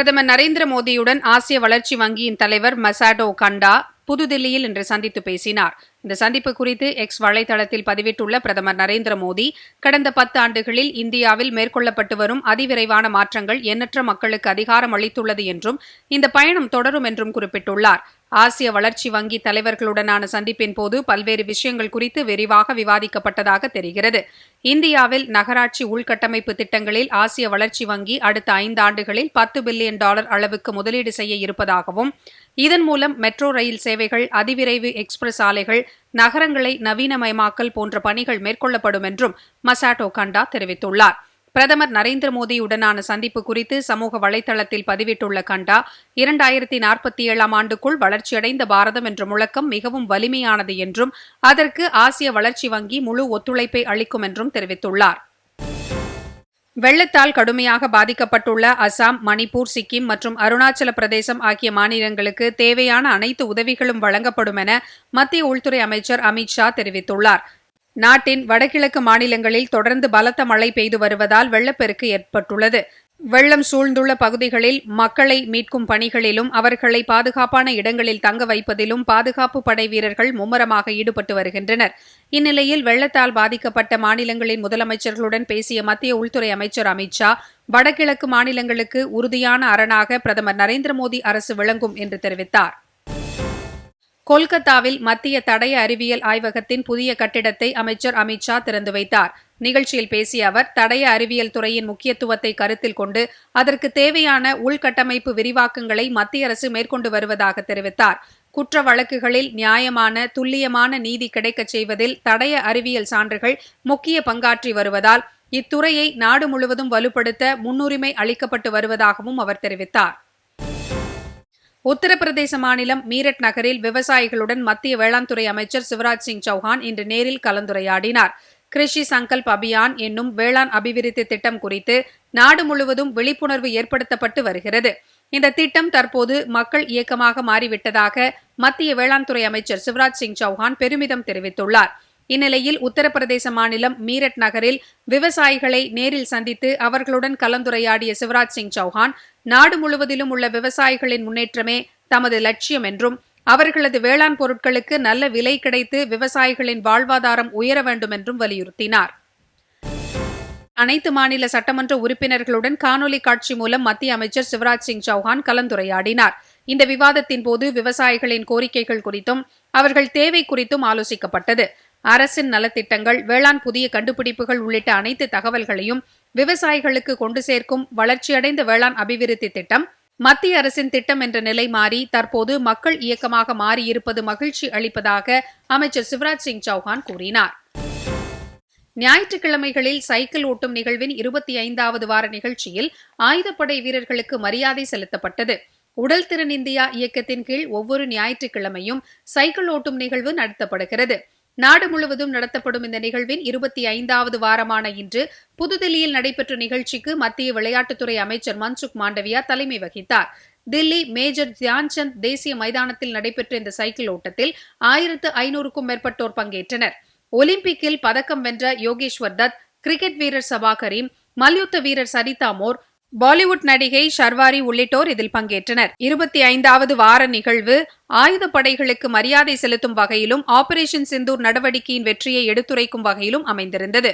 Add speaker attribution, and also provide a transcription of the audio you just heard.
Speaker 1: பிரதமர் நரேந்திர மோடியுடன் ஆசிய வளர்ச்சி வங்கியின் தலைவர் மசாடோ கண்டா புதுதில்லியில் இன்று சந்தித்து பேசினார். இந்த சந்திப்பு குறித்து எக்ஸ் வலைதளத்தில் பதிவிட்டுள்ள பிரதமர் நரேந்திர மோடி, கடந்த 10 ஆண்டுகளில் இந்தியாவில் மேற்கொள்ளப்பட்டு வரும் அதிவிரைவான மாற்றங்கள் எண்ணற்ற மக்களுக்கு அதிகாரம் அளித்துள்ளது என்றும் இந்த பயணம் தொடரும் என்றும் குறிப்பிட்டுள்ளார். ஆசிய வளர்ச்சி வங்கி தலைவர்களுடனான சந்திப்பின் போது பல்வேறு விஷயங்கள் குறித்து விரிவாக விவாதிக்கப்பட்டதாக தெரிகிறது. இந்தியாவில் நகராட்சி உள்கட்டமைப்பு திட்டங்களில் ஆசிய வளர்ச்சி வங்கி அடுத்த 5 ஆண்டுகளில் $10 பில்லியன் அளவுக்கு முதலீடு செய்ய இருப்பதாகவும், இதன் மூலம் மெட்ரோ ரயில் சேவைகள், அதிவிரைவு எக்ஸ்பிரஸ் ஆலைகள், நகரங்களை நவீனமயமாக்கல் போன்ற பணிகள் மேற்கொள்ளப்படும் என்றும் மசாடோ கண்டா தெரிவித்துள்ளார். பிரதமர் நரேந்திர மோடியுடனான சந்திப்பு குறித்து சமூக வலைதளத்தில் பதிவிட்டுள்ள கண்டா, 2047ஆம் ஆண்டுக்குள் வளர்ச்சியடைந்த பாரதம் என்ற முழக்கம் மிகவும் வலிமையானது என்றும், அதற்கு ஆசிய வளர்ச்சி வங்கி முழு ஒத்துழைப்பை அளிக்கும் என்றும் தெரிவித்துள்ளார். வெள்ளத்தால் கடுமையாக பாதிக்கப்பட்டுள்ள அசாம், மணிப்பூர், சிக்கிம் மற்றும் அருணாச்சல பிரதேசம் ஆகிய மாநிலங்களுக்கு தேவையான அனைத்து உதவிகளும் வழங்கப்படும் என மத்திய உள்துறை அமைச்சர் அமித் ஷா தெரிவித்துள்ளார். நாட்டின் வடகிழக்கு மாநிலங்களில் தொடர்ந்து பலத்த மழை பெய்து வருவதால் வெள்ளப்பெருக்கு ஏற்பட்டுள்ளது. வெள்ளம் சூழ்ந்துள்ள பகுதிகளில் மக்களை மீட்கும் பணிகளிலும் அவர்களை பாதுகாப்பான இடங்களில் தங்க வைப்பதிலும் பாதுகாப்பு படை வீரர்கள் மும்முரமாக ஈடுபட்டு வருகின்றனர். இந்நிலையில் வெள்ளத்தால் பாதிக்கப்பட்ட மாநிலங்களின் முதலமைச்சர்களுடன் பேசிய மத்திய உள்துறை அமைச்சர் அமித் ஷா, வடகிழக்கு மாநிலங்களுக்கு உறுதியான அரணாக பிரதமர் நரேந்திர மோடி அரசு விளங்கும் என்று தெரிவித்தார். கொல்கத்தாவில் மத்திய தடய அறிவியல் ஆய்வகத்தின் புதிய கட்டிடத்தை அமைச்சர் அமித் ஷா திறந்து வைத்தார். நிகழ்ச்சியில் பேசிய அவர், தடய அறிவியல் துறையின் முக்கியத்துவத்தை கருத்தில் கொண்டு அதற்கு தேவையான உள்கட்டமைப்பு விரிவாக்கங்களை மத்திய அரசு மேற்கொண்டு வருவதாக தெரிவித்தார். குற்ற வழக்குகளில் நியாயமான, துல்லியமான நீதி கிடைக்கச் செய்வதில் தடய அறிவியல் சான்றுகள் முக்கிய பங்காற்றி வருவதால் இத்துறையை நாடு முழுவதும் வலுப்படுத்த முன்னுரிமை அளிக்கப்பட்டு வருவதாகவும் அவர் தெரிவித்தார். உத்தரப்பிரதேச மாநிலம் மீரட் நகரில் விவசாயிகளுடன் மத்திய வேளாண் துறை அமைச்சர் சிவராஜ் சிங் சௌஹான் இன்று நேரில் கலந்துரையாடினார். கிருஷி சங்கல்ப் அபியான் என்னும் வேளாண் அபிவிருத்தி திட்டம் குறித்து நாடு முழுவதும் விழிப்புணர்வு ஏற்படுத்தப்பட்டு வருகிறது. இந்த திட்டம் தற்போது மக்கள் இயக்கமாக மாறிவிட்டதாக மத்திய வேளாண் துறை அமைச்சர் சிவராஜ் சிங் சௌஹான் பெருமிதம் தெரிவித்துள்ளார். இந்நிலையில் உத்தரப்பிரதேச மாநிலம் மீரட் நகரில் விவசாயிகளை நேரில் சந்தித்து அவர்களுடன் கலந்துரையாடிய சிவராஜ் சிங் சௌஹான், நாடு முழுவதிலும் உள்ள விவசாயிகளின் முன்னேற்றமே தமது லட்சியம் என்றும், அவர்களது வேளாண் பொருட்களுக்கு நல்ல விலை கிடைத்து விவசாயிகளின் வாழ்வாதாரம் உயர வேண்டும் என்றும் வலியுறுத்தினார். அனைத்து மாநில சட்டமன்ற உறுப்பினர்களுடன் காணொலி காட்சி மூலம் மத்திய அமைச்சர் சிவராஜ் சிங் சௌஹான் கலந்துரையாடினார். இந்த விவாதத்தின் போது விவசாயிகளின் கோரிக்கைகள் குறித்தும் அவர்கள் தேவை குறித்தும் ஆலோசிக்கப்பட்டது. அரசின் நலத்திட்டங்கள், வேளாண் புதிய கண்டுபிடிப்புகள் உள்ளிட்ட அனைத்து தகவல்களையும் விவசாயிகளுக்கு கொண்டு சேர்க்கும் வளர்ச்சியடைந்த வேளாண் அபிவிருத்தி திட்டம் மத்திய அரசின் திட்டம் என்ற நிலை மாறி தற்போது மக்கள் இயக்கமாக மாறியிருப்பது மகிழ்ச்சி அளிப்பதாக அமைச்சர் சிவராஜ் சிங் சௌஹான் கூறினார். ஞாயிற்றுக்கிழமைகளில் சைக்கிள் ஓட்டும் நிகழ்வின் 25வது வார நிகழ்ச்சியில் ஆயுதப்படை வீரர்களுக்கு மரியாதை செலுத்தப்பட்டது. உடல் திறன் இந்தியா இயக்கத்தின் கீழ் ஒவ்வொரு ஞாயிற்றுக்கிழமையும் சைக்கிள் ஓட்டும் நிகழ்வு நடத்தப்படுகிறது. நாடு முழுவதும் நடத்தப்படும் இந்த நிகழ்வின் 25வது வாரமான இன்று புதுதில்லியில் நடைபெற்ற நிகழ்ச்சிக்கு மத்திய விளையாட்டுத்துறை அமைச்சர் மன்சுக் மாண்டவியா தலைமை வகித்தார். தில்லி மேஜர் தியான்சந்த் தேசிய மைதானத்தில் நடைபெற்ற இந்த சைக்கிள் ஓட்டத்தில் 1500க்கும் மேற்பட்டோர் பங்கேற்றனர். ஒலிம்பிக்கில் பதக்கம் வென்ற யோகேஸ்வர் தத், கிரிக்கெட் வீரர் சபா கரீம், மல்யுத்த வீரர் சரிதா மோர், பாலிவுட் நடிகை ஷர்வாரி உள்ளிட்டோர் இதில் பங்கேற்றனர். 25வது வார நிகழ்வு ஆயுதப்படைகளுக்கு மரியாதை செலுத்தும் வகையிலும், ஆபரேஷன் சிந்தூர் நடவடிக்கையின் வெற்றியை எடுத்துரைக்கும் வகையிலும் அமைந்திருந்தது.